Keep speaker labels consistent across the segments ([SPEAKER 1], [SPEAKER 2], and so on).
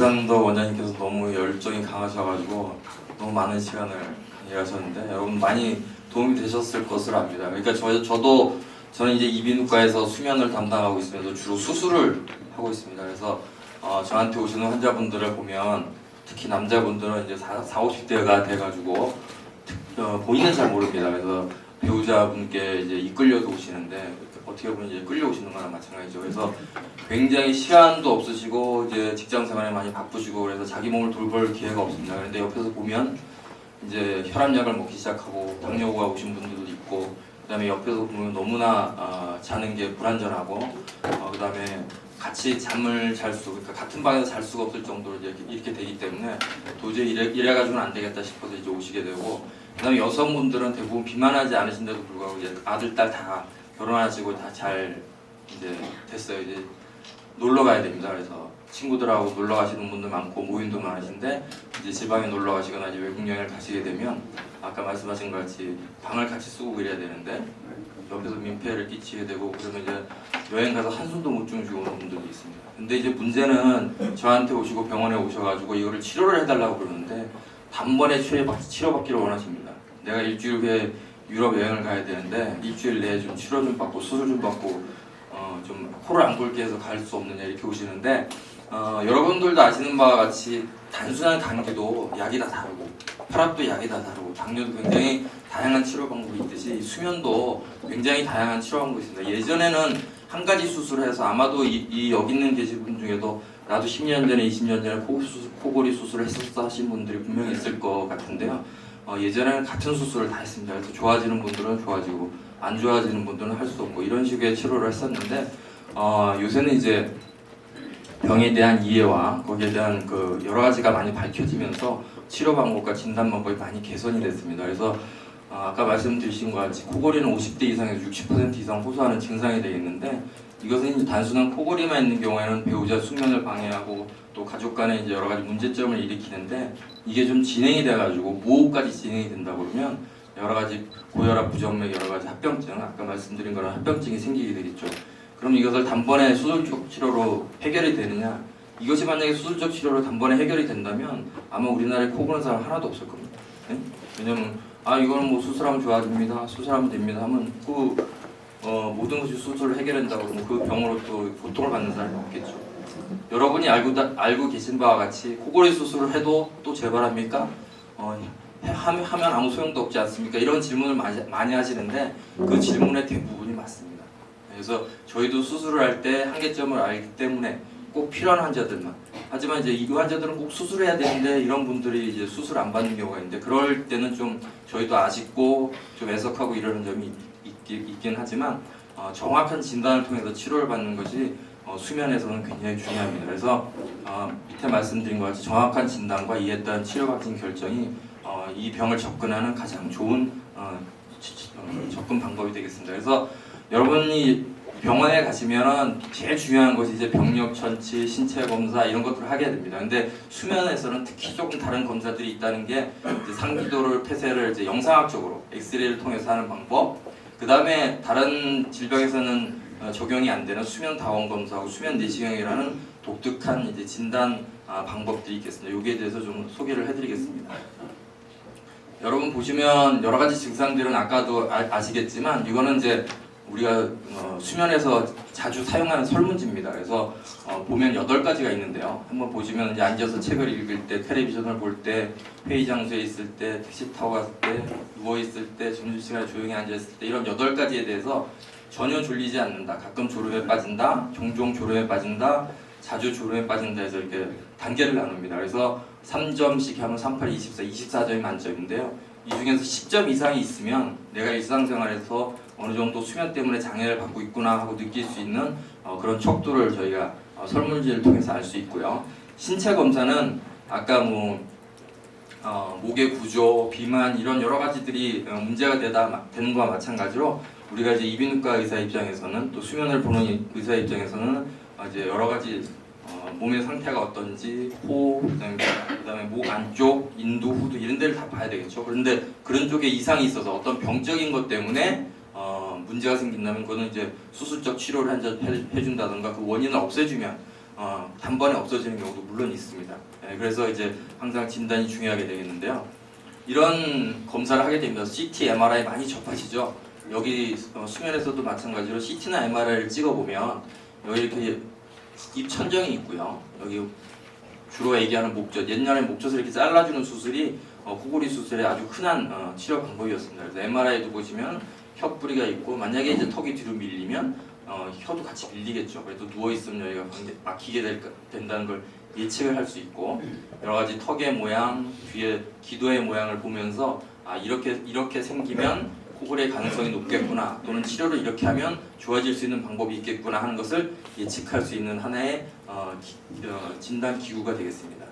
[SPEAKER 1] 이상도 원장님께서 너무 열정이 강하셔가지고 너무 많은 시간을 일하셨는데 여러분 많이 도움이 되셨을 것을 압니다. 그러니까 저는 이제 이비인후과에서 수면을 담당하고 있으면서 주로 수술을 하고 있습니다. 그래서 저한테 오시는 환자분들을 보면 특히 남자분들은 이제 50대가 돼가지고 본인은 잘 모릅니다. 그래서 배우자분께 이제 이끌려서 오시는데 어떻게 보면 이제 끌려오시는 거랑 마찬가지죠. 그래서 굉장히 시간도 없으시고 이제 직장 생활에 많이 바쁘시고 그래서 자기 몸을 돌볼 기회가 없습니다. 그런데 옆에서 보면 이제 혈압약을 먹기 시작하고 당뇨가 오신 분들도 있고 그다음에 옆에서 보면 너무나 자는 게 불안전하고 그다음에 같이 잠을 그러니까 같은 방에서 잘 수가 없을 정도로 이렇게 되기 때문에 도저히 이래가지고는 안 되겠다 싶어서 이제 오시게 되고 그다음에 여성분들은 대부분 비만하지 않으신데도 불구하고 이제 아들, 딸 다 결혼하시고 다 잘 이제 됐어요. 이제 놀러 가야 됩니다. 그래서 친구들하고 놀러 가시는 분들 많고 모임도 많으신데 이제 지방에 놀러 가시거나 이제 외국 여행을 가시게 되면 아까 말씀하신 것 같이 방을 같이 쓰고 그래야 되는데 옆에서 민폐를 끼치게 되고 그러면 이제 여행 가서 한숨도 못 주무시고 오는 분들도 있습니다. 근데 이제 문제는 저한테 오시고 병원에 오셔가지고 이거를 치료를 해달라고 그러는데 단번에 치료받기를 원하십니다. 내가 일주일 후에 유럽 여행을 가야 되는데 일주일 내에 좀 치료 좀 받고 수술 좀 받고 좀 코를 안 굴게 해서 갈 수 없느냐 이렇게 오시는데 여러분들도 아시는 바와 같이 단순한 감기도 약이 다 다르고 혈압도 약이 다 다르고 당뇨도 굉장히 다양한 치료 방법이 있듯이 수면도 굉장히 다양한 치료 방법이 있습니다. 예전에는 한 가지 수술을 해서 아마도 여기 있는 계신 분 중에도 나도 10년 전에 20년 전에 코골이 수술을 했었어 하신 분들이 분명히 있을 것 같은데요. 예전에는 같은 수술을 다 했습니다. 그래서 좋아지는 분들은 좋아지고 안 좋아지는 분들은 할 수 없고 이런 식의 치료를 했었는데 요새는 이제 병에 대한 이해와 거기에 대한 그 여러 가지가 많이 밝혀지면서 치료 방법과 진단 방법이 많이 개선이 됐습니다. 그래서 아까 말씀드린 것 같이 코골이는 50대 이상에서 60% 이상 호소하는 증상이 되어 있는데 이것은 이제 단순한 코골이만 있는 경우에는 배우자 숙면을 방해하고 또 가족 간에 이제 여러 가지 문제점을 일으키는데 이게 좀 진행이 돼가지고 무호흡까지 진행이 된다 그러면 여러 가지 고혈압, 부정맥, 여러 가지 합병증, 아까 말씀드린 거는 합병증이 생기게 되겠죠. 그럼 이것을 단번에 수술적 치료로 해결이 되느냐? 이것이 만약에 수술적 치료로 단번에 해결이 된다면 아마 우리나라에 코 고는 사람 하나도 없을 겁니다. 네? 왜냐면 이거는 뭐 수술하면 좋아집니다, 수술하면 됩니다 하면 모든 것이 수술을 해결한다고 그러면 그 병으로 또 고통을 받는 사람이 없겠죠. 여러분이 알고 계신 바와 같이 코골이 수술을 해도 또 재발합니까? 하면 아무 소용도 없지 않습니까? 이런 질문을 많이 하시는데 그 질문의 대부분이 맞습니다. 그래서 저희도 수술을 할 때 한계점을 알기 때문에 꼭 필요한 환자들만 하지만 이제 이 환자들은 꼭 수술해야 되는데 이런 분들이 이제 수술 안 받는 경우가 있는데 그럴 때는 좀 저희도 아쉽고 좀 애석하고 이러는 점이 있긴 하지만 정확한 진단을 통해서 치료를 받는 것이 수면에서는 굉장히 중요합니다. 그래서 밑에 말씀드린 것 같이 정확한 진단과 이에 따른 치료 방식 결정이 이 병을 접근하는 가장 좋은 접근 방법이 되겠습니다. 그래서 여러분이 병원에 가시면은 제일 중요한 것이 이제 병력 천치, 신체 검사 이런 것들을 하게 됩니다. 근데 수면에서는 특히 조금 다른 검사들이 있다는 게 이제 상기도를 폐쇄를 이제 영상학적으로 엑스레이를 통해서 하는 방법. 그 다음에 다른 질병에서는 적용이 안 되는 수면 다원 검사하고 수면 내시경이라는 독특한 이제 진단 방법들이 있겠습니다. 여기에 대해서 좀 소개를 해드리겠습니다. 여러분 보시면 여러 가지 증상들은 아까도 아시겠지만 이거는 이제 우리가 수면에서 자주 사용하는 설문지입니다. 그래서 보면 8가지가 있는데요. 한번 보시면 이제 앉아서 책을 읽을 때, 텔레비전을 볼 때, 회의 장소에 있을 때, 택시 타고 갔을 때, 누워 있을 때, 점심시간에 조용히 앉아 있을 때 이런 8가지에 대해서 전혀 졸리지 않는다, 가끔 졸음에 빠진다, 종종 졸음에 빠진다, 자주 졸음에 빠진다 해서 이렇게 단계를 나눕니다. 그래서 3점씩 하면 3, 8, 24, 24점이 만점인데요. 이 중에서 10점 이상이 있으면 내가 일상생활에서 어느 정도 수면 때문에 장애를 받고 있구나 하고 느낄 수 있는 그런 척도를 저희가 설문지를 통해서 알 수 있고요. 신체 검사는 아까 목의 구조, 비만 이런 여러 가지들이 문제가 되는 것과 마찬가지로 우리가 이제 이비인후과 의사 입장에서는 또 수면을 보는 의사 입장에서는 이제 여러 가지 몸의 상태가 어떤지 코, 그다음에 목 안쪽, 인두, 후두 이런 데를 다 봐야 되겠죠. 그런데 그런 쪽에 이상이 있어서 어떤 병적인 것 때문에 문제가 생긴다면 그거는 이제 수술적 치료를 해준다든가 그 원인을 없애주면 단번에 없어지는 경우도 물론 있습니다. 그래서 이제 항상 진단이 중요하게 되겠는데요. 이런 검사를 하게 되면 CT, MRI 많이 접하시죠. 여기 수면에서도 마찬가지로 CT나 MRI를 찍어보면 여기 이렇게 입 천정이 있고요. 여기 주로 얘기하는 목젖, 옛날에 목젖을 이렇게 잘라주는 수술이 코골이 수술의 아주 흔한 치료 방법이었습니다. 그래서 MRI도 보시면 혀뿌리가 있고, 만약에 이제 턱이 뒤로 밀리면 혀도 같이 밀리겠죠. 그래서 누워 있으면 여기가 막히게 된다는 걸 예측을 할 수 있고, 여러 가지 턱의 모양, 뒤에 기도의 모양을 보면서 이렇게 생기면 코골이의 가능성이 높겠구나, 또는 치료를 이렇게 하면 좋아질 수 있는 방법이 있겠구나 하는 것을 예측할 수 있는 하나의 진단 기구가 되겠습니다.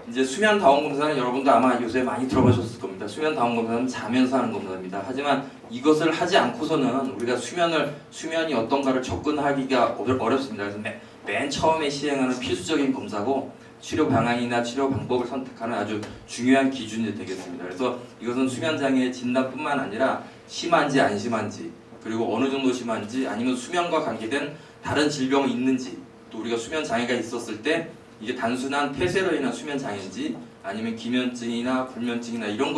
[SPEAKER 1] 이제 수면 다원 검사는 여러분도 아마 요새 많이 들어보셨을 겁니다. 수면 다원 검사는 자면서 하는 검사입니다. 하지만 이것을 하지 않고서는 우리가 수면이 어떤가를 접근하기가 어렵습니다. 그래서 맨 처음에 시행하는 필수적인 검사고, 치료 방향이나 치료 방법을 선택하는 아주 중요한 기준이 되겠습니다. 그래서 이것은 수면 장애의 진단뿐만 아니라 심한지 안 심한지, 그리고 어느 정도 심한지, 아니면 수면과 관계된 다른 질병이 있는지, 또 우리가 수면 장애가 있었을 때 이게 단순한 폐쇄로 인한 수면 장애인지, 아니면 기면증이나 불면증이나 이런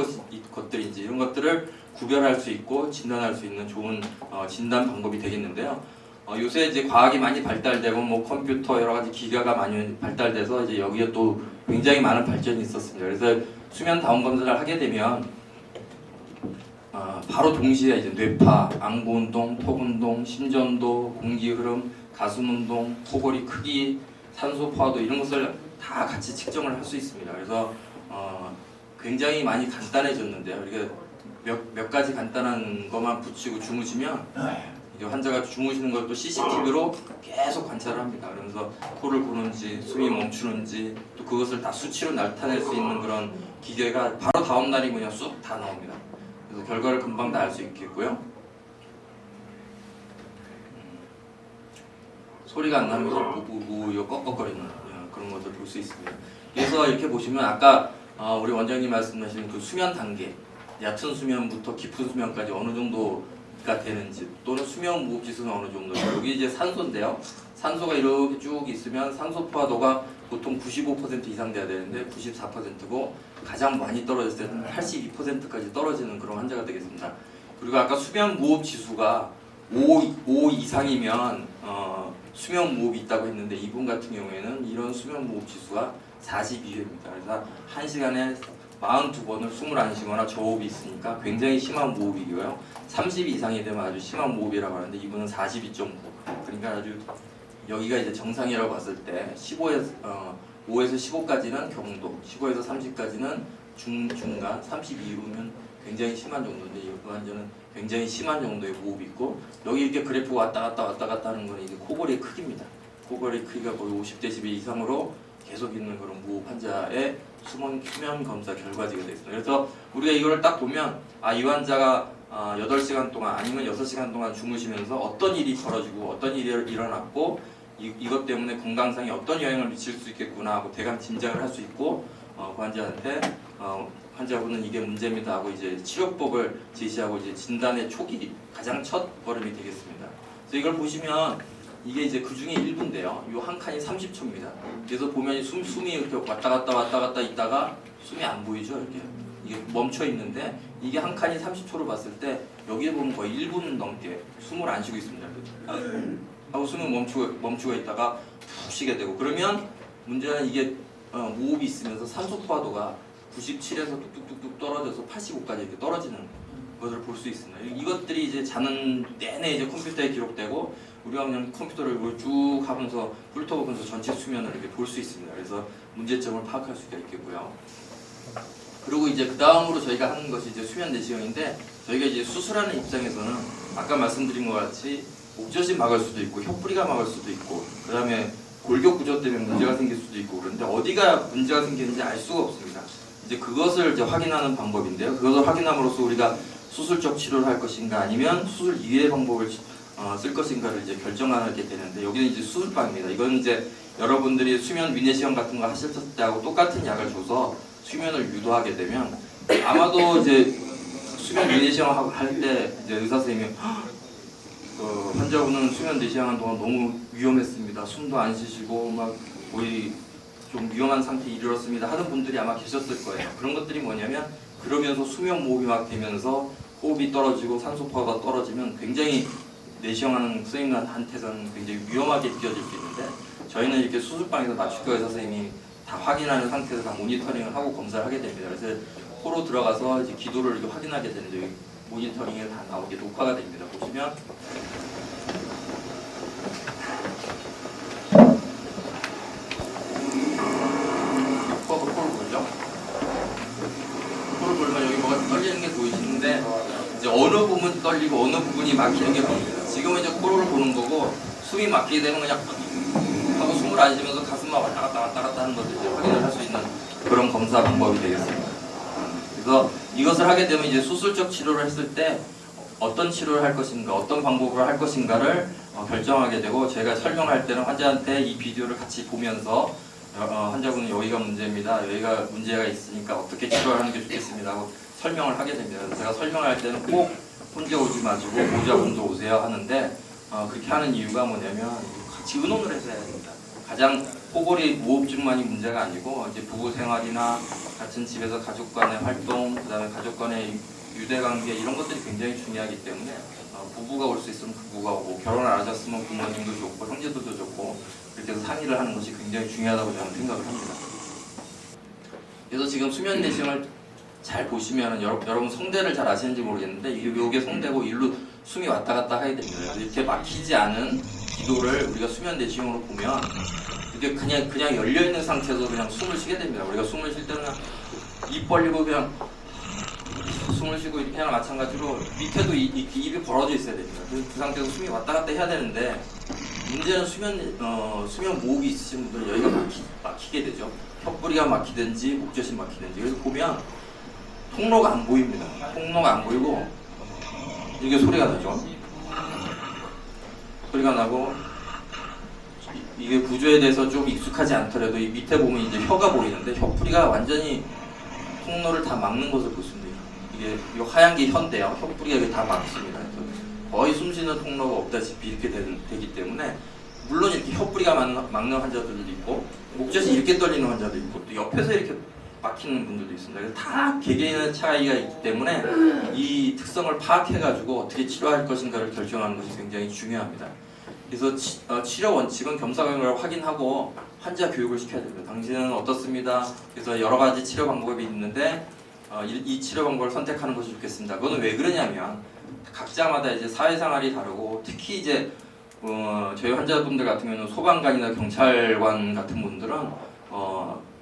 [SPEAKER 1] 것들인지, 이런 것들을 구별할 수 있고 진단할 수 있는 좋은 진단 방법이 되겠는데요. 요새 이제 과학이 많이 발달되고, 뭐 컴퓨터 여러 가지 기계가 많이 발달돼서 이제 여기에 또 굉장히 많은 발전이 있었습니다. 그래서 수면 다운 검사를 하게 되면 바로 동시에 이제 뇌파, 안구 운동, 턱 운동, 심전도, 공기 흐름, 가슴 운동, 코골이 크기, 산소 포화도, 이런 것을 다 같이 측정을 할 수 있습니다. 그래서 굉장히 많이 간단해졌는데요. 이렇게 몇 가지 간단한 것만 붙이고 주무시면 환자가 주무시는 것도 CCTV로 계속 관찰을 합니다. 그러면서 코를 고는지, 숨이 멈추는지, 또 그것을 다 수치로 나타낼 수 있는 그런 기계가 바로 다음 날이 그냥 쑥 다 나옵니다. 그래서 결과를 금방 다 알 수 있겠고요. 소리가 안 나면서 무무무 꺽꺽거리는 그런 것들 볼 수 있습니다. 그래서 이렇게 보시면 아까 우리 원장님 말씀하신 그 수면 단계, 얕은 수면부터 깊은 수면까지 어느 정도가 되는지, 또는 수면 무호흡 지수는 어느 정도인지, 여기 이제 산소인데요. 산소가 이렇게 쭉 있으면 산소 포화도가 보통 95% 이상 돼야 되는데 94%고, 가장 많이 떨어졌을 때는 82%까지 떨어지는 그런 환자가 되겠습니다. 그리고 아까 수면 무호흡 지수가 5 이상이면 수면 무호흡이 있다고 했는데, 이분 같은 경우에는 이런 수면 무호흡 지수가 42회입니다. 그래서 1시간에 42번을 숨을 안 쉬거나 저호흡이 있으니까 굉장히 심한 무호흡이고요. 30 이상이 되면 아주 심한 무호흡이라고 하는데, 이분은 42.9. 그러니까 아주 여기가 이제 정상이라고 봤을 때 5에서 15까지는 경도, 15에서 30까지는 중간, 32 이후면 굉장히 심한 정도인데, 이 환자는 굉장히 심한 정도의 무호흡이 있고, 여기 이렇게 그래프가 왔다 갔다 하는 건 이제 코골이의 크기입니다. 코골이의 크기가 거의 50dB 이상으로 계속 있는 그런 무호흡 환자의 수면 검사 결과지가 되겠습니다. 그래서 우리가 이걸 딱 보면 이 환자가 8시간 동안 아니면 6시간 동안 주무시면서 어떤 일이 벌어지고 어떤 일이 일어났고, 이것 때문에 건강상에 어떤 영향을 미칠 수 있겠구나 하고 대강 짐작을 할 수 있고, 그 환자한테 환자분은 이게 문제입니다 하고 이제 치료법을 제시하고 이제 진단의 초기 가장 첫 걸음이 되겠습니다. 그래서 이걸 보시면 이게 이제 그 중에 일부인데요. 이 한 칸이 30초입니다. 그래서 보면 숨이 이렇게 왔다 갔다 있다가 숨이 안 보이죠. 이게 멈춰 있는데, 이게 한 칸이 30초로 봤을 때 여기에 보면 거의 1분 넘게 숨을 안 쉬고 있습니다. 하고 숨을 멈추고 있다가 푹 쉬게 되고, 그러면 문제는 이게 무호흡이 있으면서 산소 포화도가 97에서 뚝뚝뚝뚝 떨어져서 85까지 이렇게 떨어지는 것을 볼 수 있습니다. 이것들이 이제 자는 내내 이제 컴퓨터에 기록되고, 우리가 그냥 컴퓨터를 쭉 하면서 훑어보면서 전체 수면을 이렇게 볼 수 있습니다. 그래서 문제점을 파악할 수가 있겠고요. 그리고 이제 그 다음으로 저희가 하는 것이 이제 수면 내시경인데, 저희가 이제 수술하는 입장에서는 아까 말씀드린 것 같이 목젖이 막을 수도 있고, 혀뿌리가 막을 수도 있고, 그 다음에 골격 구조 때문에 문제가 생길 수도 있고, 그런데 어디가 문제가 생기는지 알 수가 없습니다. 이제 그것을 이제 확인하는 방법인데요. 그것을 확인함으로써 우리가 수술적 치료를 할 것인가, 아니면 수술 이외의 방법을 쓸 것인가를 이제 결정하게 되는데, 여기는 이제 수술방입니다. 이건 이제 여러분들이 수면 위내시경 같은 거 하셨을 때하고 똑같은 약을 줘서 수면을 유도하게 되면, 아마도 이제 수면 위내시경 할 때 이제 의사 선생님이 환자 환자분은 수면 내시하는 동안 너무 위험했습니다. 숨도 안 쉬시고 막 거의 좀 위험한 상태에 이르렀습니다 하는 분들이 아마 계셨을 거예요. 그런 것들이 뭐냐면 그러면서 수면 무호흡이 막 되면서 호흡이 떨어지고 산소파가 떨어지면 굉장히 내시경하는 선생님한테서는 굉장히 위험하게 느껴질 수 있는데 저희는 이렇게 수술방에서 맞춤과 의사 선생님이 다 확인하는 상태에서 다 모니터링을 하고 검사를 하게 됩니다. 그래서 코로 들어가서 이제 기도를 이렇게 확인하게 되는데 모니터링에 다 나오게 녹화가 됩니다. 보시면 코를 돌죠. 코를 돌면 여기 뭐가 떨리는 게 보이시는데 이제 어느 부분이 떨리고 어느 부분이 막히는 게 보입니다. 지금은 이제 코를 보는 거고 숨이 막히게 되면 그냥 하고 숨을 안 쉬면서 가슴만 왔다 갔다 하는 것을 이제 확인을 할 수 있는 그런 검사 방법이 되겠습니다. 그래서 이것을 하게 되면 이제 수술적 치료를 했을 때 어떤 치료를 할 것인가, 어떤 방법으로 할 것인가를 결정하게 되고 제가 설명할 때는 환자한테 이 비디오를 같이 보면서 환자분은 여기가 문제입니다. 여기가 문제가 있으니까 어떻게 치료하는 게 좋겠습니다 하고 설명을 하게 됩니다. 그래서 제가 설명할 때는 꼭 혼자 오지 마시고 보호자분도 오세요 하는데 그렇게 하는 이유가 뭐냐면 같이 의논을 해서 해야 됩니다. 가장 호골이 무호흡증만이 문제가 아니고 이제 부부 생활이나 같은 집에서 가족 간의 활동, 그다음에 가족 간의 유대관계 이런 것들이 굉장히 중요하기 때문에 부부가 올 수 있으면 부부가 오고 결혼 안 하셨으면 부모님도 좋고 형제들도 좋고 그렇게 해서 상의를 하는 것이 굉장히 중요하다고 저는 생각을 합니다. 그래서 지금 수면 내시경을 잘 보시면 여러분 성대를 잘 아시는지 모르겠는데 이게 성대고 일로 숨이 왔다 갔다 하게 됩니다. 이렇게 막히지 않은 기도를 우리가 수면 내시경으로 보면 이게 그냥 열려 있는 상태에서 그냥 숨을 쉬게 됩니다. 우리가 숨을 쉴 때는 입 벌리고 그냥 숨을 쉬고 이렇게 하나 마찬가지로 밑에도 입이 벌어져 있어야 됩니다. 그 상태에서 숨이 왔다 갔다 해야 되는데 문제는 수면 모흡이 있으신 분들은 여기가 막히게 되죠. 혀뿌리가 막히든지 목젖이 막히든지. 그래서 보면 통로가 안 보입니다. 통로가 안 보이고 이게 소리가 나죠. 소리가 나고 이게 구조에 대해서 좀 익숙하지 않더라도 이 밑에 보면 이제 혀가 보이는데 혀뿌리가 완전히 통로를 다 막는 것을 볼 수 있습니다. 이게 이 하얀 게 혀인데요. 혀뿌리가 다 막습니다. 그래서 거의 숨쉬는 통로가 없다시피 이렇게 되기 때문에 물론 이렇게 혀뿌리가 막는 환자들도 있고 목젖이 이렇게 떨리는 환자도 있고 또 옆에서 이렇게 막히는 분들도 있습니다. 그래서 다 개개인의 차이가 있기 때문에 이 특성을 파악해가지고 어떻게 치료할 것인가를 결정하는 것이 굉장히 중요합니다. 그래서 치료 원칙은 겸사겸사를 확인하고 환자 교육을 시켜야 됩니다. 당신은 어떻습니다. 그래서 여러 가지 치료 방법이 있는데 이 치료 방법을 선택하는 것이 좋겠습니다. 그거는 왜 그러냐면 각자마다 이제 사회생활이 다르고 특히 이제 저희 환자분들 같은 경우는 소방관이나 경찰관 같은 분들은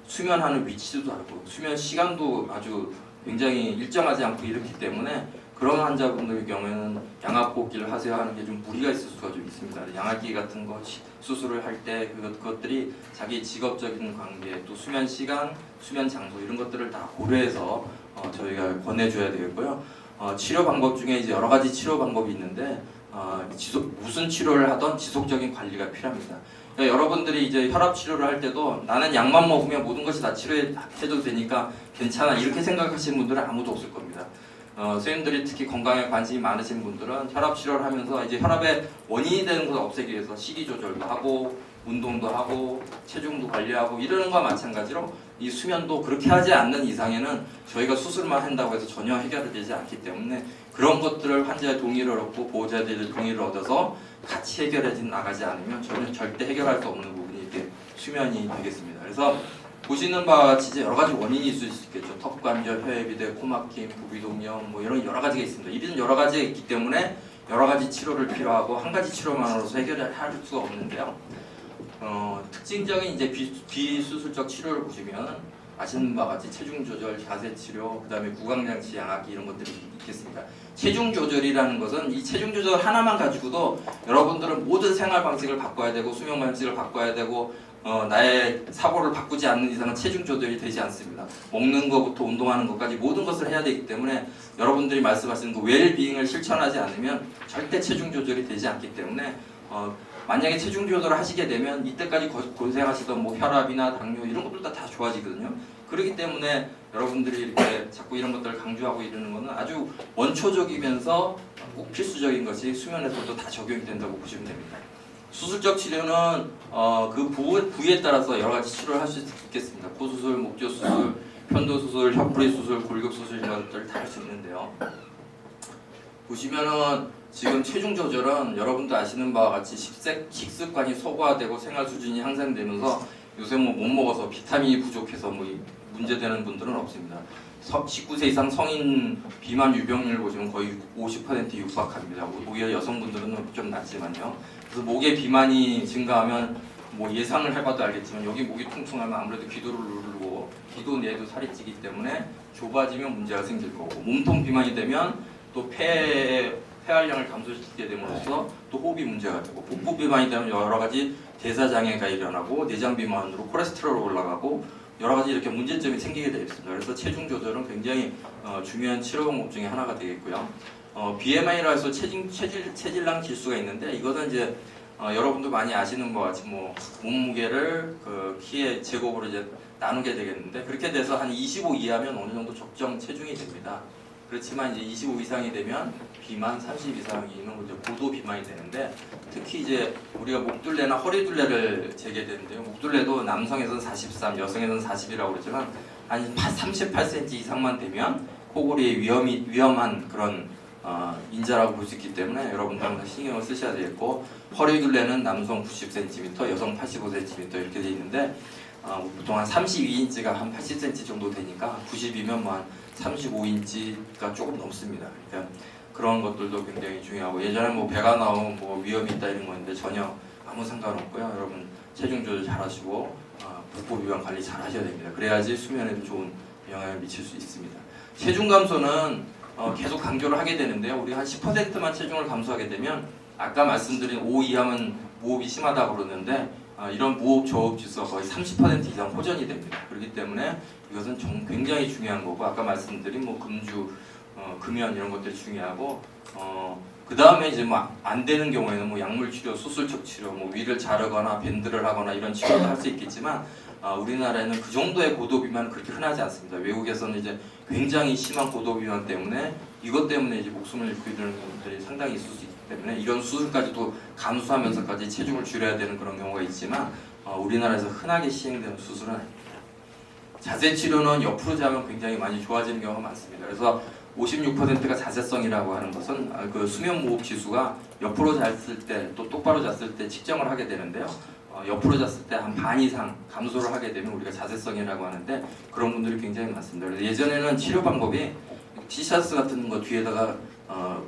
[SPEAKER 1] 수면하는 위치도 다르고 수면 시간도 아주 굉장히 일정하지 않고 이렇기 때문에 그런 환자분들의 경우에는 양압호흡기를 하세요 하는 게 좀 무리가 있을 수가 좀 있습니다. 양압기 같은 거 수술을 할 때 그것들이 자기 직업적인 관계 또 수면 시간, 수면 장소 이런 것들을 다 고려해서 저희가 권해줘야 되겠고요. 치료 방법 중에 이제 여러 가지 치료 방법이 있는데 무슨 치료를 하던 지속적인 관리가 필요합니다. 그러니까 여러분들이 이제 혈압 치료를 할 때도 나는 약만 먹으면 모든 것이 다 치료해도 되니까 괜찮아 이렇게 생각하시는 분들은 아무도 없을 겁니다. 선생님들이 특히 건강에 관심이 많으신 분들은 혈압 치료를 하면서 이제 혈압의 원인이 되는 것을 없애기 위해서 식이 조절도 하고 운동도 하고 체중도 관리하고 이러는 것과 마찬가지로 이 수면도 그렇게 하지 않는 이상에는 저희가 수술만 한다고 해서 전혀 해결되지 않기 때문에 그런 것들을 환자의 동의를 얻고 보호자들의 동의를 얻어서 같이 해결해 나가지 않으면 저는 절대 해결할 수 없는 부분이 이렇게 수면이 되겠습니다. 그래서 보시는 바와 같이 이제 여러 가지 원인이 있을 수 있겠죠. 턱관절, 혀외비대, 코막힘, 부비동염 뭐 이런 여러 가지가 있습니다. 이런 여러 가지가 있기 때문에 여러 가지 치료를 필요하고 한 가지 치료만으로서 해결을 할 수가 없는데요. 특징적인 이제 비수술적 치료를 보시면 아시는 바와 같이 체중 조절, 자세 치료, 그다음에 구강장치, 양압기 이런 것들이 있겠습니다. 체중 조절이라는 것은 이 체중 조절 하나만 가지고도 여러분들은 모든 생활 방식을 바꿔야 되고 수면 방식을 바꿔야 되고 나의 사고를 바꾸지 않는 이상은 체중 조절이 되지 않습니다. 먹는 것부터 운동하는 것까지 모든 것을 해야 되기 때문에 여러분들이 말씀하시는 그 웰비잉을 실천하지 않으면 절대 체중 조절이 되지 않기 때문에 만약에 체중 조절을 하시게 되면 이때까지 고생하시던 뭐 혈압이나 당뇨 이런 것들 다 좋아지거든요. 그렇기 때문에 여러분들이 이렇게 자꾸 이런 것들을 강조하고 이러는 것은 아주 원초적이면서 꼭 필수적인 것이 수면에서도 다 적용이 된다고 보시면 됩니다. 수술적 치료는 그 부위에 따라서 여러 가지 치료를 할 수 있겠습니다. 코수술, 목젖수술, 편도수술, 옆구리 수술, 골격수술 이런 것들을 다 할 수 있는데요. 보시면은 지금 체중 조절은 여러분도 아시는 바와 같이 식습관이 소화되고 생활 수준이 향상되면서 요새 뭐 못 먹어서 비타민이 부족해서 뭐 문제되는 분들은 없습니다. 19세 이상 성인 비만 유병률 보시면 거의 50% 육박합니다. 오히려 여성분들은 좀 낮지만요. 그래서 목에 비만이 증가하면 뭐 예상을 해봐도 알겠지만 여기 목이 퉁퉁하면 아무래도 기도를 누르고 기도 내에도 살이 찌기 때문에 좁아지면 문제가 생길 거고 몸통 비만이 되면 또 폐활량을 감소시키게 됨으로써 또 호흡이 문제가 되고 복부 비만이 되면 여러 가지 대사 장애가 일어나고 내장 비만으로 콜레스테롤이 올라가고 여러 가지 이렇게 문제점이 생기게 되어 있습니다. 그래서 체중 조절은 굉장히 중요한 치료 방법 중에 하나가 되겠고요. BMI라 해서 체질량 지수가 있는데 이것은 이제 여러분도 많이 아시는 것 같이 뭐 몸무게를 그 키의 제곱으로 이제 나누게 되겠는데 그렇게 돼서 한 25 이하면 어느 정도 적정 체중이 됩니다. 그렇지만 이제 25 이상이 되면 비만, 30 이상이면 이제 고도 비만이 되는데 특히 이제 우리가 목둘레나 허리둘레를 재게 되는데요. 목둘레도 남성에서는 43, 여성에서는 40이라고 그러지만 한 38cm 이상만 되면 코골이에 위험한 그런 인자라고 볼 수 있기 때문에 여러분들 항상 신경을 쓰셔야 되겠고 허리둘레는 남성 90cm, 여성 85cm 이렇게 돼 있는데 보통 한 32인치가 한 80cm 정도 되니까 90이면 뭐 한 35인치가 조금 넘습니다. 그러니까 그런 것들도 굉장히 중요하고 예전에 뭐 배가 나오면 뭐 위험이 있다 이런 건데 전혀 아무 상관없고요. 여러분 체중 조절 잘 하시고 복부 비만 관리 잘 하셔야 됩니다. 그래야지 수면에도 좋은 영향을 미칠 수 있습니다. 체중 감소는 계속 강조를 하게 되는데요. 우리 한 10%만 체중을 감소하게 되면 아까 말씀드린 5 이하면 무호흡이 심하다고 그러는데 이런 무호흡 저호흡 지수가 거의 30% 이상 호전이 됩니다. 그렇기 때문에 이것은 굉장히 중요한 거고 아까 말씀드린 뭐 금주, 금연 이런 것들이 중요하고 그 다음에 이제 뭐 안 되는 경우에는 뭐 약물 치료, 수술적 치료, 뭐 위를 자르거나 밴드를 하거나 이런 치료도 할 수 있겠지만 우리나라에는 그 정도의 고도 비만은 그렇게 흔하지 않습니다. 외국에서는 이제 굉장히 심한 고도 비만 때문에 이것 때문에 이제 목숨을 잃고 이러는 분들이 상당히 있을 수 있기 때문에 이런 수술까지도 감수하면서까지 체중을 줄여야 되는 그런 경우가 있지만 우리나라에서 흔하게 시행되는 수술은 아닙니다. 자세 치료는 옆으로 자면 굉장히 많이 좋아지는 경우가 많습니다. 그래서 56%가 자세성이라고 하는 것은 그 수면 무호흡 지수가 옆으로 잤을 때 또 똑바로 잤을 때 측정을 하게 되는데요. 옆으로 잤을 때 한 반 이상 감소를 하게 되면 우리가 자세성이라고 하는데 그런 분들이 굉장히 많습니다. 그래서 예전에는 치료 방법이 티셔츠 같은 거 뒤에다가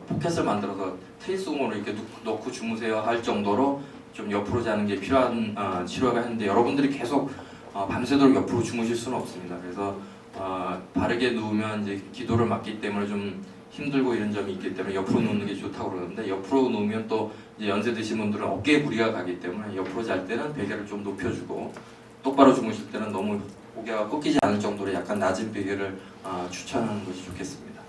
[SPEAKER 1] 포켓을 만들어서 테니스공으로 이렇게 넣고 주무세요 할 정도로 좀 옆으로 자는 게 필요한 치료가 했는데 여러분들이 계속 밤새도록 옆으로 주무실 수는 없습니다. 그래서 바르게 누우면 이제 기도를 막기 때문에 좀 힘들고 이런 점이 있기 때문에 옆으로 누우는 게 좋다고 그러는데 옆으로 누우면 또 이제 연세 드신 분들은 어깨에 무리가 가기 때문에 옆으로 잘 때는 베개를 좀 높여주고 똑바로 주무실 때는 너무 고개가 꺾이지 않을 정도로 약간 낮은 베개를 추천하는 것이 좋겠습니다.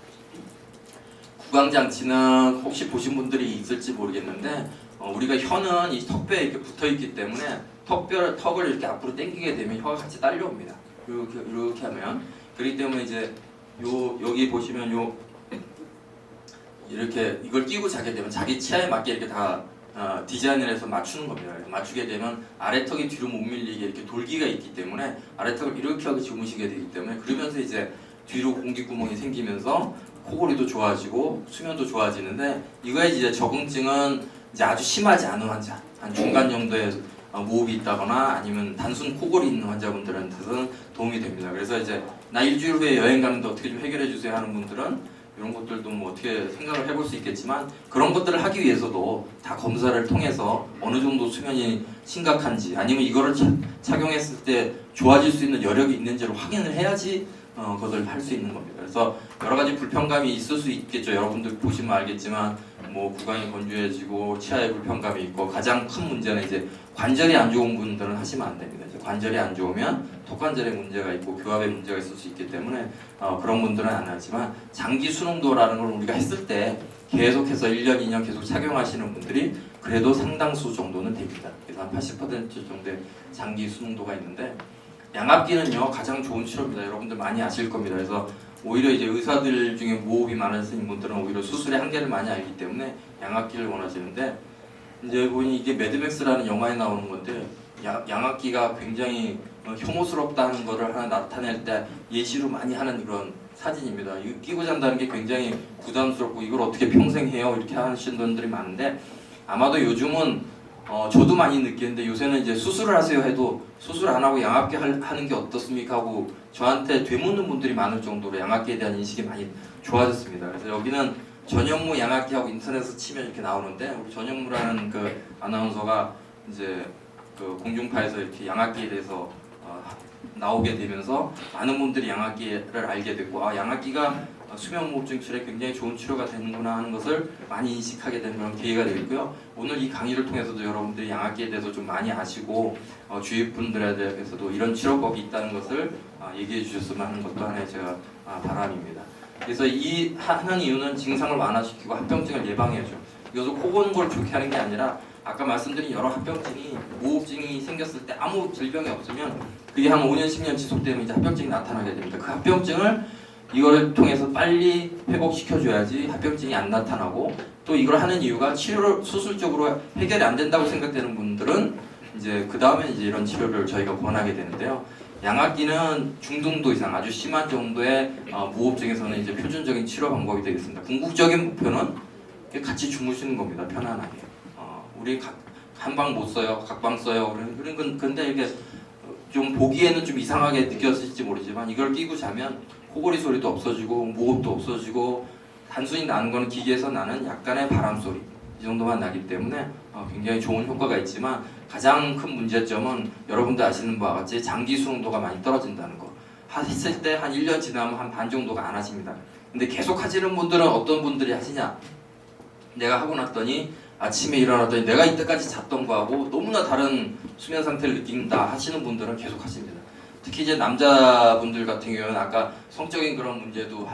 [SPEAKER 1] 구강장치는 혹시 보신 분들이 있을지 모르겠는데 우리가 혀는 이 턱뼈에 이렇게 붙어 있기 때문에 턱을 이렇게 앞으로 당기게 되면 혀가 같이 딸려옵니다. 이렇게 하면 그렇기 때문에 이제 여기 보시면 이렇게 이걸 끼고 자게 되면 자기 치아에 맞게 이렇게 다 디자인을 해서 맞추는 겁니다. 맞추게 되면 아래턱이 뒤로 못 밀리게 이렇게 돌기가 있기 때문에 아래턱을 이렇게 하고 주무시게 되기 때문에 그러면서 이제 뒤로 공기구멍이 생기면서 코골이도 좋아지고 수면도 좋아지는데 이거에 이제 적응증은 이제 아주 심하지 않은 환자, 한 중간 정도의 무호흡이 있다거나 아니면 단순 코골이 있는 환자분들한테는 도움이 됩니다. 그래서 이제 나 일주일 후에 여행 가는데 어떻게 좀 해결해 주세요 하는 분들은 이런 것들도 뭐 어떻게 생각을 해볼 수 있겠지만 그런 것들을 하기 위해서도 다 검사를 통해서 어느 정도 수면이 심각한지 아니면 이거를 착용했을 때 좋아질 수 있는 여력이 있는지를 확인을 해야지 그것을 할 수 있는 겁니다. 그래서 여러 가지 불편감이 있을 수 있겠죠. 여러분들 보시면 알겠지만 뭐 구강이 건조해지고 치아에 불편감이 있고 가장 큰 문제는 이제 관절이 안 좋은 분들은 하시면 안 됩니다. 이제 관절이 안 좋으면 턱관절에 문제가 있고 교합에 문제가 있을 수 있기 때문에 그런 분들은 안 하지만 장기 수능도라는 걸 우리가 했을 때 계속해서 1년, 2년 계속 착용하시는 분들이 그래도 상당수 정도는 됩니다. 그래서 한 80% 정도의 장기 수능도가 있는데 양압기는요 가장 좋은 치료입니다. 여러분들 많이 아실 겁니다. 그래서 오히려 이제 의사들 중에 무호흡이 많으신 분들은 오히려 수술의 한계를 많이 알기 때문에 양압기를 원하시는데 이제 보니 이게 매드맥스라는 영화에 나오는 건데 양압기가 굉장히 혐오스럽다는 거를 하나 나타낼 때 예시로 많이 하는 그런 사진입니다. 이거 끼고 잔다는 게 굉장히 부담스럽고 이걸 어떻게 평생 해요? 이렇게 하시는 분들이 많은데 아마도 요즘은 저도 많이 느끼는데 요새는 이제 수술을 하세요 해도 수술 안 하고 양압기 하는 게 어떻습니까 하고 저한테 되묻는 분들이 많을 정도로 양압기에 대한 인식이 많이 좋아졌습니다. 그래서 여기는 전현무 양압기하고 인터넷에서 치면 이렇게 나오는데 우리 전현무라는 그 아나운서가 이제 그 공중파에서 이렇게 양압기에 대해서 나오게 되면서 많은 분들이 양압기를 알게 됐고 양압기가 수면무호흡증 치료에 굉장히 좋은 치료가 되는구나 하는 것을 많이 인식하게 된 그런 계기가 되겠고요. 오늘 이 강의를 통해서도 여러분들이 양압기에 대해서 좀 많이 아시고 주위 분들에 대해서도 이런 치료법이 있다는 것을 얘기해 주셨으면 하는 것도 하나의 제가 바람입니다. 그래서 이 하는 이유는 증상을 완화시키고 합병증을 예방해야죠. 이것을 코 고는 걸 좋게 하는 게 아니라 아까 말씀드린 여러 합병증이 무호흡증이 생겼을 때 아무 질병이 없으면 그게 한 5년 10년 지속되면 이제 합병증이 나타나게 됩니다. 그 합병증을 이걸 통해서 빨리 회복시켜줘야지 합병증이 안 나타나고 또 이걸 하는 이유가 수술적으로 해결이 안 된다고 생각되는 분들은 이제 그 다음에 이제 이런 치료를 저희가 권하게 되는데요. 양압기는 중등도 이상 아주 심한 정도의 무호흡증에서는 이제 표준적인 치료 방법이 되겠습니다. 궁극적인 목표는 같이 주무시는 겁니다. 편안하게. 우리 한방 못 써요, 각방 써요. 근데 이게 좀 보기에는 좀 이상하게 느껴질지 모르지만 이걸 끼고 자면 코골이 소리도 없어지고 무호흡도 없어지고 단순히 나는 거는 기계에서 나는 약간의 바람 소리 이 정도만 나기 때문에 굉장히 좋은 효과가 있지만 가장 큰 문제점은 여러분들 아시는 바와 같이 장기 수능도가 많이 떨어진다는 거. 했을 때 한 1년 지나면 한 반 정도가 안 하십니다. 근데 계속 하시는 분들은 어떤 분들이 하시냐? 내가 하고 났더니 아침에 일어나더니 내가 이때까지 잤던 거하고 너무나 다른 수면 상태를 느낀다 하시는 분들은 계속 하십니다. 특히 이제 남자분들 같은 경우는 아까 성적인 그런 문제도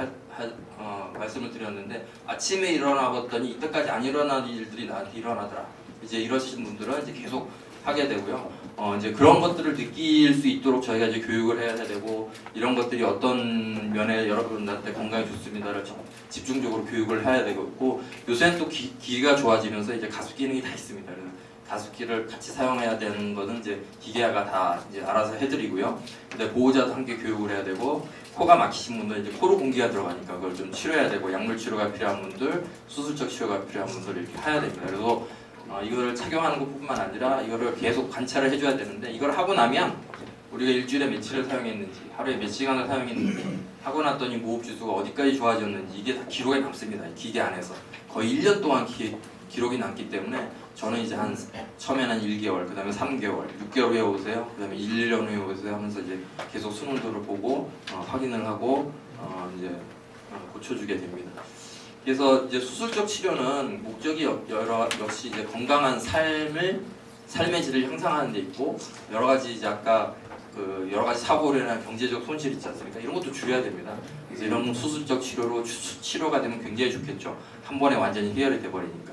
[SPEAKER 1] 말씀을 드렸는데 아침에 일어나봤더니 이때까지 안 일어난 일들이 나한테 일어나더라. 이제 이러신 분들은 이제 계속 하게 되고요. 이제 그런 것들을 느낄 수 있도록 저희가 이제 교육을 해야 되고 이런 것들이 어떤 면에 여러분들한테 건강에 좋습니다를 집중적으로 교육을 해야 되고 요새는 또 기기가 좋아지면서 이제 가습 기능이 다 있습니다. 그래서 가습기를 같이 사용해야 되는 거는 이제 기계가 다 이제 알아서 해드리고요. 근데 보호자도 함께 교육을 해야 되고 코가 막히신 분들 이제 코로 공기가 들어가니까 그걸 좀 치료해야 되고 약물 치료가 필요한 분들, 수술적 치료가 필요한 분들 이렇게 해야 됩니다. 그래서 이거를 착용하는 것뿐만 아니라 이거를 계속 관찰을 해줘야 되는데 이걸 하고 나면 우리가 일주일에 며칠을 사용했는지 하루에 몇 시간을 사용했는지 하고 났더니 무호흡 지수가 어디까지 좋아졌는지 이게 다 기록에 남습니다. 기계 안에서 거의 1년 동안 기록이 남기 때문에 저는 이제 처음에는 한 1개월, 그 다음에 3개월, 6개월 후에 오세요, 그 다음에 1년 후에 오세요 하면서 이제 계속 수능도를 보고 확인을 하고 이제 고쳐주게 됩니다. 그래서 이제 수술적 치료는 목적이 역시 이제 건강한 삶의 질을 향상하는 데 있고 여러 가지 이제 아까 여러 가지 사고나 경제적 손실 있지 않습니까? 이런 것도 줄여야 됩니다. 그래서 이런 수술적 치료로 치료가 되면 굉장히 좋겠죠. 한 번에 완전히 해결이 돼버리니까.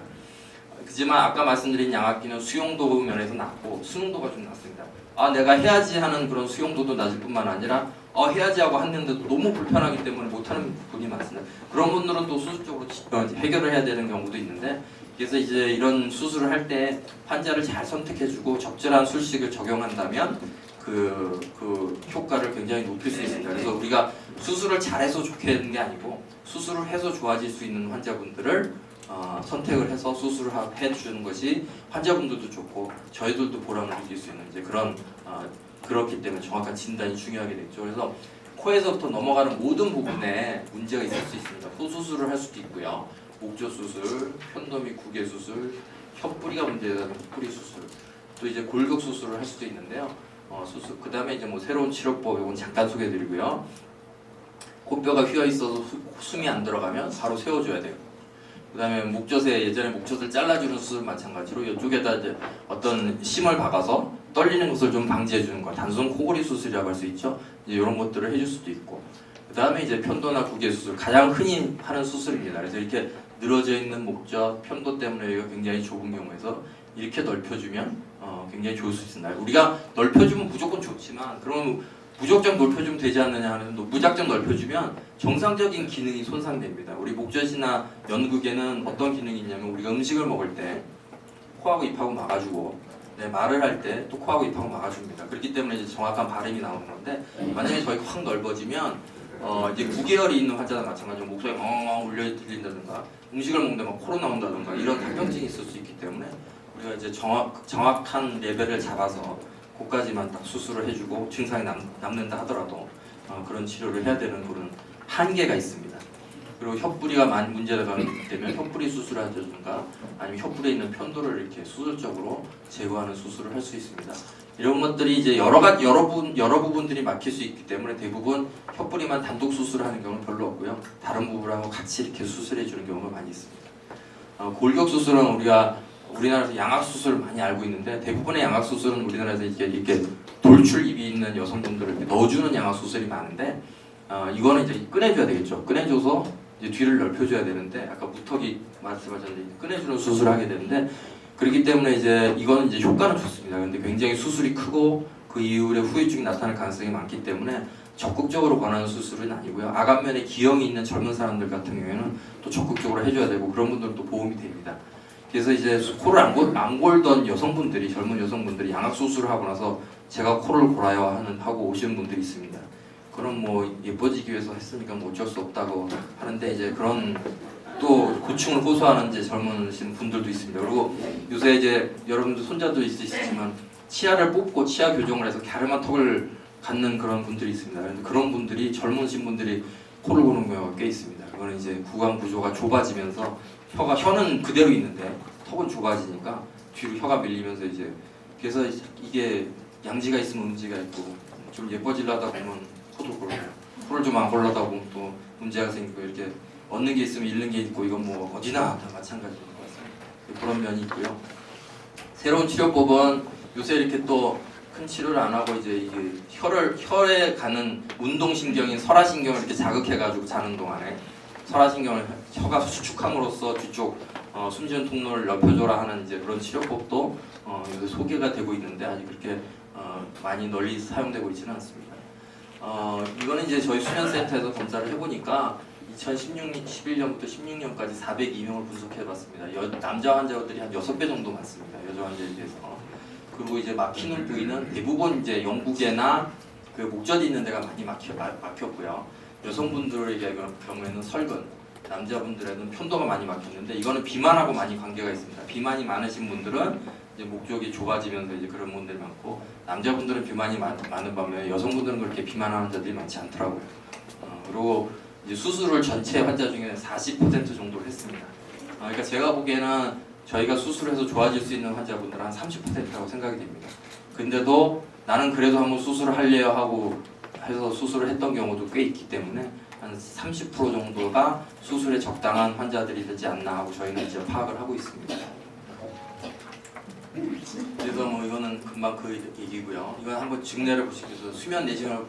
[SPEAKER 1] 그지만 아까 말씀드린 양압기는 수용도 면에서 낮고 수능도가 좀 낮습니다. 내가 해야지 하는 그런 수용도도 낮을 뿐만 아니라 해야지 하고 했는데도 너무 불편하기 때문에 못하는 분이 많습니다. 그런 분들은 또 수술적으로 해결을 해야 되는 경우도 있는데 그래서 이제 이런 수술을 할 때 환자를 잘 선택해주고 적절한 술식을 적용한다면 그 효과를 굉장히 높일 수 있습니다. 그래서 우리가 수술을 잘해서 좋게 되는 게 아니고 수술을 해서 좋아질 수 있는 환자분들을 선택을 해서 수술을 해주는 것이 환자분들도 좋고 저희들도 보람을 느낄 수 있는 이제 그렇기 때문에 정확한 진단이 중요하게 됐죠. 그래서 코에서부터 넘어가는 모든 부분에 문제가 있을 수 있습니다. 소수술을 할 수도 있고요. 목조 수술, 편도미 구개 수술, 혀뿌리가 문제가 되는 혀뿌리 수술, 또 이제 골격 수술을 할 수도 있는데요. 그 다음에 이제 뭐 새로운 치료법 이건 잠깐 소개해드리고요. 코뼈가 휘어 있어서 숨이 안 들어가면 바로 세워줘야 돼요. 그 다음에 예전에 목젖을 잘라주는 수술 마찬가지로 이쪽에다 이제 어떤 심을 박아서 떨리는 것을 좀 방지해주는 거, 단순 코골이 수술이라고 할 수 있죠. 이제 이런 것들을 해줄 수도 있고, 그 다음에 이제 편도나 구개 수술, 가장 흔히 하는 수술입니다. 그래서 이렇게 늘어져 있는 목젖, 편도 때문에 여기가 굉장히 좁은 경우에서 이렇게 넓혀주면 굉장히 좋을 수 있습니다. 우리가 넓혀주면 무조건 좋지만 그럼 무작정 넓혀주면 되지 않느냐 하는 무작정 넓혀주면 정상적인 기능이 손상됩니다. 우리 목젖이나 연극에는 어떤 기능이 있냐면 우리가 음식을 먹을 때 코하고 입하고 막아주고 말을 할 때 또 코하고 입하고 막아줍니다. 그렇기 때문에 이제 정확한 발음이 나오는 건데 만약에 저희가 확 넓어지면 이제 구개열이 있는 환자나 마찬가지로 목소리 엉엉 울려 들린다든가 음식을 먹는데 막 코로 나온다든가 이런 합병증이 있을 수 있기 때문에 우리가 이제 정확한 레벨을 잡아서 그까지만 딱 수술을 해주고 증상이 남는다 하더라도 그런 치료를 해야 되는 그런 한계가 있습니다. 그리고 혓부리가 많이 문제가 되면 혓부리 수술하든가 아니면 혓부리에 있는 편도를 이렇게 수술적으로 제거하는 수술을 할 수 있습니다. 이런 것들이 이제 여러 부분들이 막힐 수 있기 때문에 대부분 혓부리만 단독 수술하는 경우는 별로 없고요. 다른 부분하고 같이 이렇게 수술해 주는 경우가 많이 있습니다. 골격 수술은 우리나라에서 양악 수술을 많이 알고 있는데 대부분의 양악 수술은 우리나라에서 이렇게 돌출입이 있는 여성분들을 이렇게 넣어주는 양악 수술이 많은데 이거는 이제 꺼내줘야 되겠죠. 꺼내줘서 이제 뒤를 넓혀줘야 되는데 아까 무턱이 말씀하셨는데 꺼내주는 수술을 하게 되는데 그렇기 때문에 이제 이거는 이제 효과는 좋습니다. 근데 굉장히 수술이 크고 그 이후에 후유증이 나타날 가능성이 많기 때문에 적극적으로 권하는 수술은 아니고요. 아간면에 기형이 있는 젊은 사람들 같은 경우에는 또 적극적으로 해줘야 되고 그런 분들은 또 보험이 됩니다. 그래서 이제 코를 안 골던 여성분들이 젊은 여성분들이 양악 수술을 하고 나서 제가 코를 골아요 하고 오시는 분들이 있습니다. 그럼 뭐 예뻐지기 위해서 했으니까 뭐 어쩔 수 없다고 하는데 이제 그런 또 고충을 호소하는 이제 젊으신 분들도 있습니다. 그리고 요새 이제 여러분들 손자도 있으시지만 치아를 뽑고 치아 교정을 해서 갸름한 턱을 갖는 그런 분들이 있습니다. 그런데 그런 분들이 젊으신 분들이 코를 고는 경우가 꽤 있습니다. 그거는 이제 구강 구조가 좁아지면서 혀는 그대로 있는데 턱은 좁아지니까 뒤로 혀가 밀리면서 이제 그래서 이게 양지가 있으면 음지가 있고 좀 예뻐지려다 보면 코도 골라요. 코를 좀 안 골라다 보면 또 문제가 생기고 이렇게 얻는 게 있으면 잃는 게 있고 이건 뭐 어디나 다 마찬가지인 것 같습니다. 그런 면이 있고요. 새로운 치료법은 요새 이렇게 또 큰 치료를 안 하고 이제 이게 혈에 가는 운동신경인 설화신경을 이렇게 자극해가지고 자는 동안에 설화신경을 혀가 수축함으로써 뒤쪽 숨쉬는 통로를 넓혀줘라 하는 이제 그런 치료법도 요새 소개가 되고 있는데 아직 그렇게 많이 널리 사용되고 있지는 않습니다. 이거는 이제 저희 수면센터에서 검사를 해보니까 2011년부터 16년까지 402명을 분석해봤습니다. 남자 환자들이 한 6배 정도 많습니다. 여자 환자에 비해서. 그리고 이제 막히는 부위는 대부분 이제 영구개나 그 목젖이 있는 데가 많이 막혔고요. 여성분들에게 경우에는 설근, 남자분들에는 편도가 많이 막혔는데 이거는 비만하고 많이 관계가 있습니다. 비만이 많으신 분들은 이제 목적이 좁아지면서 이제 그런 분들이 많고 남자분들은 비만이 많은 반면에 여성분들은 그렇게 비만한 환자들이 많지 않더라고요. 그리고 이제 수술을 전체 환자 중에 40% 정도 했습니다. 그러니까 제가 보기에는 저희가 수술해서 좋아질 수 있는 환자분들은 한 30%라고 생각이 됩니다. 근데도 나는 그래도 한번 수술을 하려고 하고 해서 수술을 했던 경우도 꽤 있기 때문에 한 30% 정도가 수술에 적당한 환자들이 되지 않나 하고 저희는 이제 파악을 하고 있습니다. 그래서 뭐 이거는 금방 그 얘기고요. 이건 한번 증례를 보시겠어요. 수면 내시경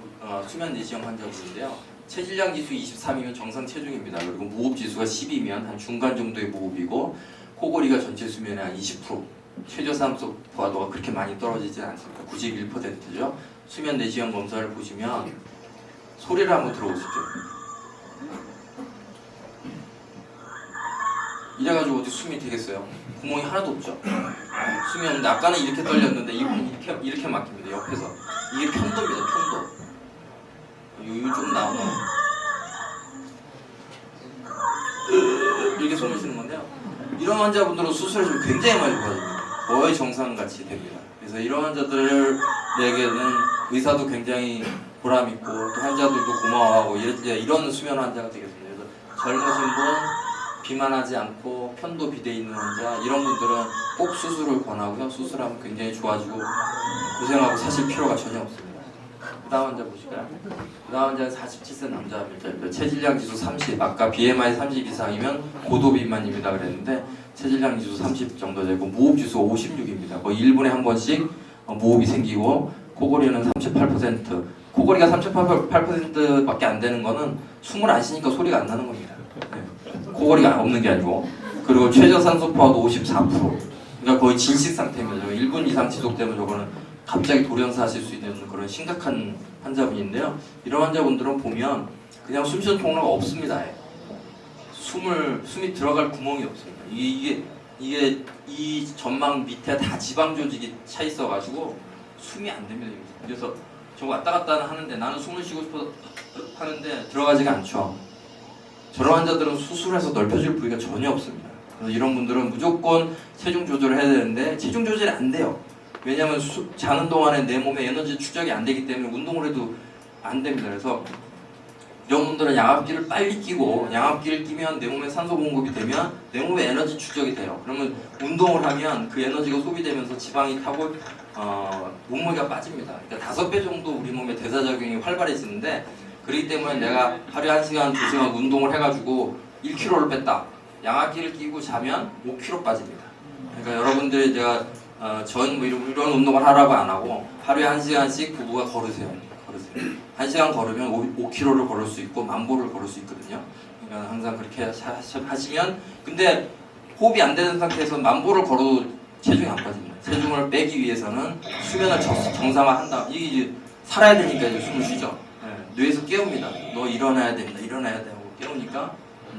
[SPEAKER 1] 환자분인데요. 체질량 지수 23이면 정상 체중입니다. 그리고 무호흡 지수가 10이면 한 중간 정도의 무호흡이고 코골이가 전체 수면의 한 20%, 최저산소 부하도가 그렇게 많이 떨어지지 않습니다. 91%죠. 수면 내시경 검사를 보시면 소리를 한번 들어보시죠. 이래가지고 어디 숨이 되겠어요? 구멍이 하나도 없죠. 숨이 없는데 아까는 이렇게 떨렸는데 이분이 이렇게 막힙니다. 옆에서 이게 편도입니다. 편도. 여기 좀 나오네요. 이렇게 숨을 쉬는 건데요. 이런 환자분들은 수술해주면 굉장히 많이 좋아집니다. 거의 정상같이 됩니다. 그래서 이런 환자들에게는 의사도 굉장히 보람있고 또 환자들도 고마워하고 이런 수면 환자가 되겠습니다. 그래서 젊으신 분, 비만하지 않고 편도 비대 있는 환자 이런 분들은 꼭 수술을 권하고요. 수술하면 굉장히 좋아지고 고생하고 사실 필요가 전혀 없습니다. 그 다음 환자 보실까요? 그 다음 환자는 47세 남자입니다. 체질량 지수 30, 아까 BMI 30 이상이면 고도 비만입니다 그랬는데 체질량 지수 30 정도 되고 무호흡 지수 56입니다. 거의 1분에 한 번씩 무호흡이 생기고 코골이는 38%. 코골이가 38%밖에 안 되는 거는 숨을 안 쉬니까 소리가 안 나는 겁니다. 네. 코골이가 없는 게 아니고. 그리고 최저 산소 포화도 54%. 그러니까 거의 질식 상태입니다. 1분 이상 지속되면 저거는 갑자기 돌연사하실 수 있는 그런 심각한 환자분인데요. 이런 환자분들은 보면 그냥 숨쉬는 통로가 없습니다. 숨이 들어갈 구멍이 없습니다. 이게 이 전망 밑에 다 지방 조직이 차 있어가지고 숨이 안 됩니다. 그래서 저거 왔다 갔다 하는데 나는 숨을 쉬고 싶어 하는데 들어가지가 않죠. 저런 환자들은 수술해서 넓혀줄 부위가 전혀 없습니다. 그래서 이런 분들은 무조건 체중 조절을 해야 되는데 체중 조절이 안 돼요. 왜냐하면 자는 동안에 내 몸에 에너지 축적이 안 되기 때문에 운동을 해도 안 됩니다. 그래서 이런 분들은 양압기를 빨리 끼고 양압기를 끼면 내 몸에 산소 공급이 되면 내 몸에 에너지 축적이 돼요. 그러면 운동을 하면 그 에너지가 소비되면서 지방이 타고 몸무게가 빠집니다. 그러니까 5배 정도 우리 몸의 대사작용이 활발해지는데 그렇기 때문에 내가 하루에 1시간, 2시간 운동을 해가지고 1kg를 뺐다. 양압기를 끼고 자면 5kg 빠집니다. 그러니까 여러분들이 제가 전 뭐 이런 운동을 하라고 안 하고 하루에 1시간씩 부부가 걸으세요. 1시간 걸으면 5km를 걸을 수 있고 10,000보를 걸을 수 있거든요. 그러니까 항상 그렇게 하시면 근데 호흡이 안 되는 상태에서 10,000보를 걸어도 체중이 안 빠집니다. 체중을 빼기 위해서는 수면을 정상화한다. 이게 이제 살아야 되니까 이제 숨을 쉬죠. 네. 뇌에서 깨웁니다. 너 일어나야 됩니다. 일어나야 돼 하고 깨우니까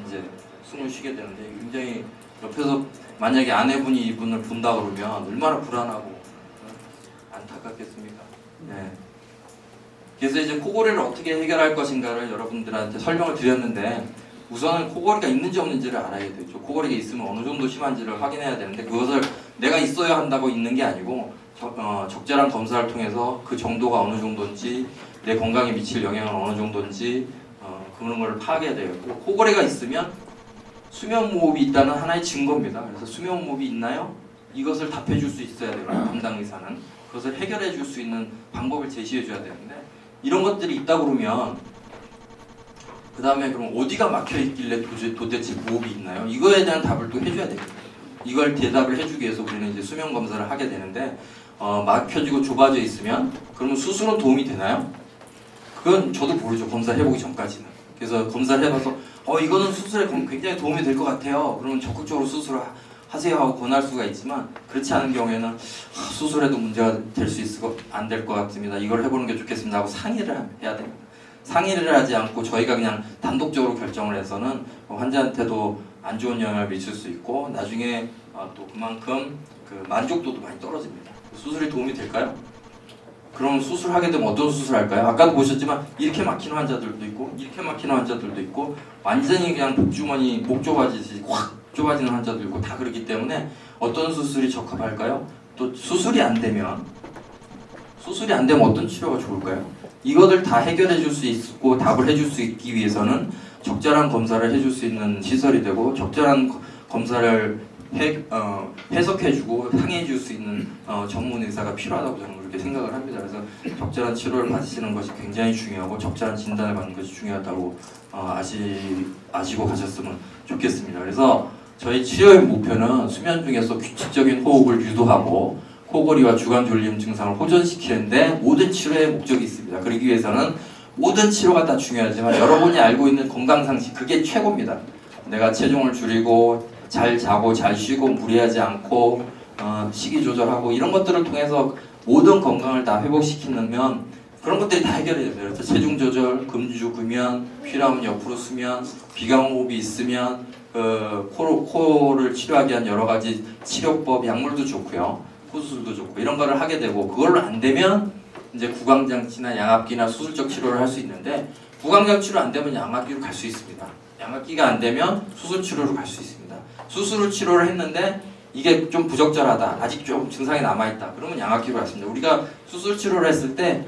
[SPEAKER 1] 이제 숨을 쉬게 되는데 굉장히 옆에서 만약에 아내분이 이분을 본다 그러면 얼마나 불안하고 안타깝겠습니까? 네. 그래서 이제 코골이를 어떻게 해결할 것인가를 여러분들한테 설명을 드렸는데 우선은 코골이가 있는지 없는지를 알아야 되죠. 코골이가 있으면 어느 정도 심한지를 확인해야 되는데 그것을 내가 있어야 한다고 있는 게 아니고 적절한 검사를 통해서 그 정도가 어느 정도인지 내 건강에 미칠 영향은 어느 정도인지 그런 걸 파악해야 돼요. 코골이가 있으면 수면무호흡이 있다는 하나의 증거입니다. 그래서 수면무호흡이 있나요? 이것을 답해줄 수 있어야 돼요. 담당 의사는 그것을 해결해 줄 수 있는 방법을 제시해 줘야 되는데 이런 것들이 있다 그러면 그 다음에 그럼 어디가 막혀 있길래 도대체 무호흡이 있나요? 이거에 대한 답을 또 해줘야 되거든요. 이걸 대답을 해주기 위해서 우리는 이제 수면 검사를 하게 되는데 막혀지고 좁아져 있으면 그러면 수술은 도움이 되나요? 그건 저도 모르죠. 검사해보기 전까지는. 그래서 검사를 해봐서 이거는 수술에 굉장히 도움이 될 것 같아요. 그러면 적극적으로 수술을 하세요 하고 권할 수가 있지만 그렇지 않은 경우에는 수술에도 문제가 될 수 있고 안 될 것 같습니다. 이걸 해보는 게 좋겠습니다 하고 상의를 해야 됩니다. 상의를 하지 않고 저희가 그냥 단독적으로 결정을 해서는 환자한테도 안 좋은 영향을 미칠 수 있고 나중에 또 그만큼 그 만족도도 많이 떨어집니다. 수술이 도움이 될까요? 그럼 수술하게 되면 어떤 수술을 할까요? 아까도 보셨지만 이렇게 막히는 환자들도 있고 이렇게 막히는 환자들도 있고 완전히 그냥 복주머니 목 좁아지듯이 확 좁아지는 환자도 있고 다 그렇기 때문에 어떤 수술이 적합할까요? 또 수술이 안 되면 어떤 치료가 좋을까요? 이것을 다 해결해 줄 수 있고 답을 해줄 수 있기 위해서는 적절한 검사를 해줄 수 있는 시설이 되고 적절한 검사를 해석해주고 상해줄 수 있는 전문 의사가 필요하다고 저는 그렇게 생각을 합니다. 그래서 적절한 치료를 받으시는 것이 굉장히 중요하고 적절한 진단을 받는 것이 중요하다고 아시고 가셨으면 좋겠습니다. 그래서 저희 치료의 목표는 수면 중에서 규칙적인 호흡을 유도하고 코골이와 주간졸림 증상을 호전시키는데 모든 치료의 목적이 있습니다. 그러기 위해서는 모든 치료가 다 중요하지만 여러분이 알고 있는 건강상식 그게 최고입니다. 내가 체중을 줄이고 잘 자고 잘 쉬고 무리하지 않고 식이 조절하고 이런 것들을 통해서 모든 건강을 다 회복시키면 그런 것들이 다 해결이 돼요. 그래서 체중 조절, 금주, 금연, 피라면 옆으로 수면, 비강호흡이 있으면 코를 치료하기 위한 여러 가지 치료법, 약물도 좋고요. 호수술도 좋고 이런 거를 하게 되고 그걸로 안 되면 이제 구강장치나 양압기나 수술적 치료를 할 수 있는데 구강장 치료 안 되면 양압기로 갈 수 있습니다. 양압기가 안 되면 수술 치료로 갈 수 있습니다. 수술 치료를 했는데 이게 좀 부적절하다. 아직 좀 증상이 남아있다. 그러면 양압기로 갔습니다. 우리가 수술 치료를 했을 때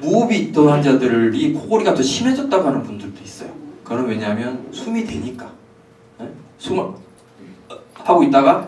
[SPEAKER 1] 무호흡이 있던 환자들이 코골이가 더 심해졌다고 하는 분들도 있어요. 그건 왜냐하면 숨이 되니까. 네? 숨을 하고 있다가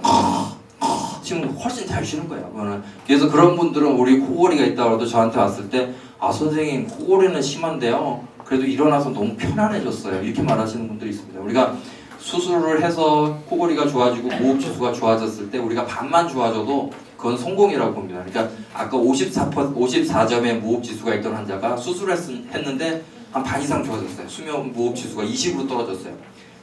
[SPEAKER 1] 지금 훨씬 잘 쉬는 거예요. 그거는. 그래서 그런 분들은 우리 코골이가 있다고 해도 저한테 왔을 때 선생님 코골이는 심한데요. 그래도 일어나서 너무 편안해졌어요. 이렇게 말하시는 분들이 있습니다. 우리가 수술을 해서 코골이가 좋아지고 무호흡 지수가 좋아졌을 때 우리가 반만 좋아져도 그건 성공이라고 봅니다. 그러니까 아까 54점의 무호흡 지수가 있던 환자가 수술을 했는데 한 반 이상 좋아졌어요. 수면 무호흡 지수가 20으로 떨어졌어요.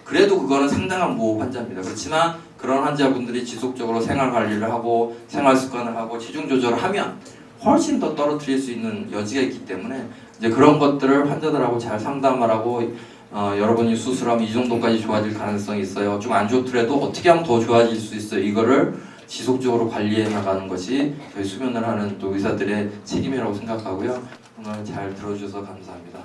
[SPEAKER 1] 그래도 그거는 상당한 모호 환자입니다. 그렇지만 그런 환자분들이 지속적으로 생활 관리를 하고 생활 습관을 하고 체중 조절을 하면 훨씬 더 떨어뜨릴 수 있는 여지가 있기 때문에 이제 그런 것들을 환자들하고 잘 상담을 하고 여러분이 수술하면 이 정도까지 좋아질 가능성이 있어요. 좀 안 좋더라도 어떻게 하면 더 좋아질 수 있어요. 이거를 지속적으로 관리해 나가는 것이 저희 수면을 하는 또 의사들의 책임이라고 생각하고요. 오늘 잘 들어주셔서 감사합니다.